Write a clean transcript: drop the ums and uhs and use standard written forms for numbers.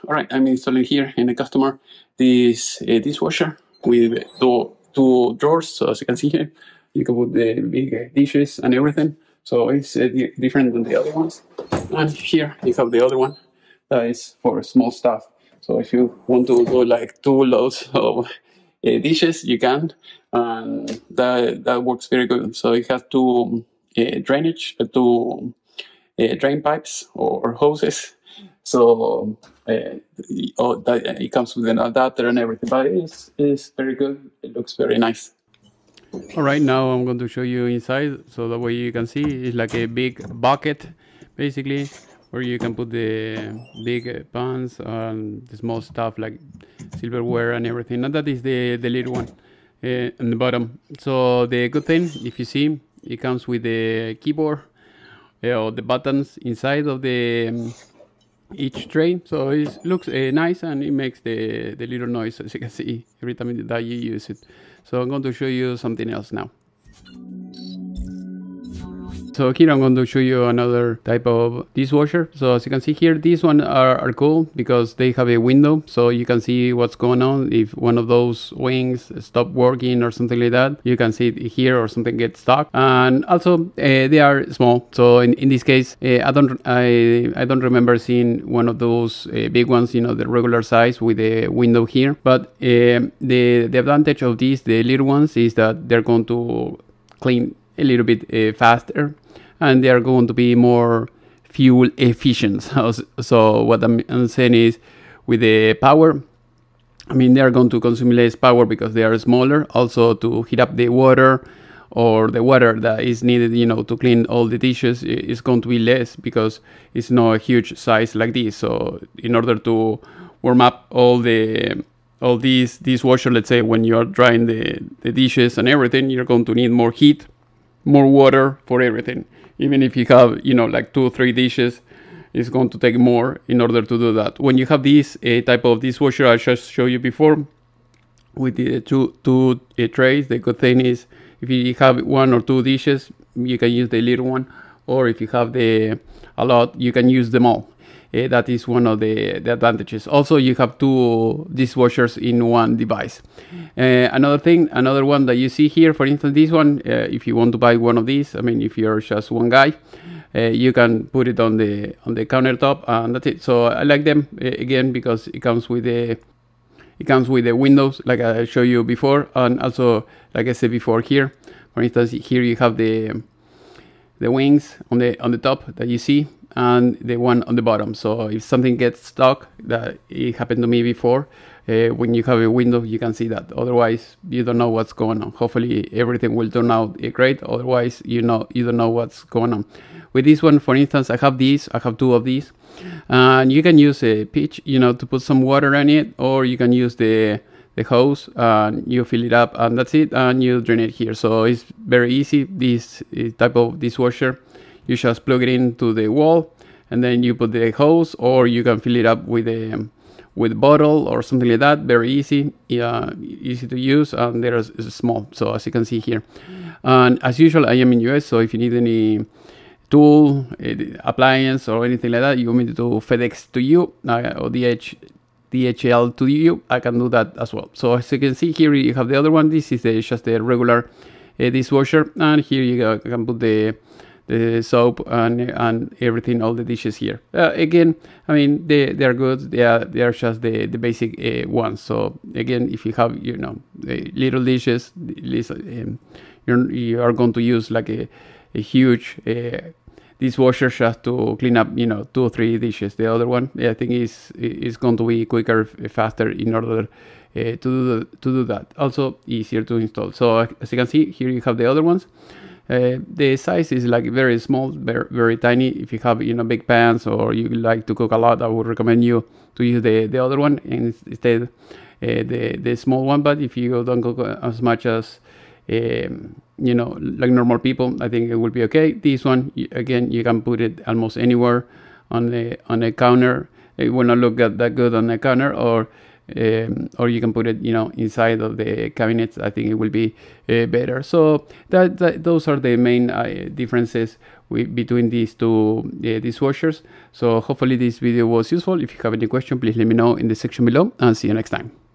All right, I'm installing here in the customer this dishwasher with two drawers. So as you can see here, you can put the big dishes and everything. So it's different than the other ones. And here you have the other one that is for small stuff. So if you want to do like 2 loads of dishes, you can, and that works very good. So it has two drain pipes or hoses. So it comes with an adapter and everything, but it's very good. It looks very nice. All right, now I'm going to show you inside. So the way you can see it's like a big bucket, basically, where you can put the big pans and the small stuff like silverware and everything. And that is the little one on the bottom. So the good thing, if you see, it comes with the keyboard or the buttons inside of the each tray. So it looks nice, and it makes the little noise, as you can see, every time that you use it. So I'm going to show you something else now. So here I'm going to show you another type of dishwasher. So as you can see here, these ones are cool because they have a window, so you can see what's going on. If one of those wings stop working or something like that, you can see it here, or something gets stuck. And also they are small. So in this case, I don't remember seeing one of those big ones, you know, the regular size with a window here. But the advantage of these, the little ones, is that they're going to clean a little bit faster, and they are going to be more fuel efficient. So what I'm saying is, with the power, I mean, they are going to consume less power because they are smaller. Also, to heat up the water, or the water that is needed, you know, to clean all the dishes, is going to be less because it's not a huge size like this. So in order to warm up all these dishwasher, let's say when you are drying the dishes and everything, you're going to need more heat, more water for everything. Even if you have, you know, like 2 or 3 dishes, it's going to take more in order to do that. When you have this type of dishwasher I just showed you before, with the two trays, the good thing is, if you have 1 or 2 dishes, you can use the little one, or if you have a lot, you can use them all. That is one of the advantages. Also, you have 2 dishwashers in one device. Another one that you see here, for instance, this one, if you want to buy one of these, I mean, if you're just one guy, you can put it on the countertop, and that's it. So I like them again because it comes with the windows, like I showed you before, and also, like I said before, here, for instance, here you have the wings on the top that you see, and the one on the bottom. So if something gets stuck, that it happened to me before, when you have a window, you can see that. Otherwise, you don't know what's going on. Hopefully everything will turn out great. Otherwise, you don't know what's going on. With this one, for instance, I have 2 of these, and you can use a pitch, you know, to put some water in it, or you can use the hose, and you fill it up, and that's it, and you drain it here. So it's very easy. This type of dishwasher, you just plug it into the wall, and then you put the hose, or you can fill it up with a bottle or something like that. Very easy, easy to use, and they're small. So as you can see here, and as usual, I am in US. So if you need any tool, appliance, or anything like that, you want me to FedEx to you, or DHL to you, I can do that as well. So as you can see here, you have the other one. This is just the regular dishwasher, and here you can put the soap and everything, all the dishes here. Again, I mean, they are good. They are just the basic ones. So again, if you have, you know, little dishes, you are going to use like a huge dishwasher just to clean up, you know, 2 or 3 dishes. The other one, I think, is going to be quicker, faster in order to do that. Also easier to install. So as you can see here, you have the other ones. The size is like very small, very tiny. If you have, you know, big pans, or you like to cook a lot, I would recommend you to use the other one instead, the small one. But if you don't cook as much as you know, like normal people, I think it will be okay. This one, again, you can put it almost anywhere on a counter. It will not look that good on a counter, or or you can put it, inside of the cabinets. I think it will be better. So those are the main differences between these two dishwashers. So hopefully this video was useful. If you have any question, please let me know in the section below, and see you next time.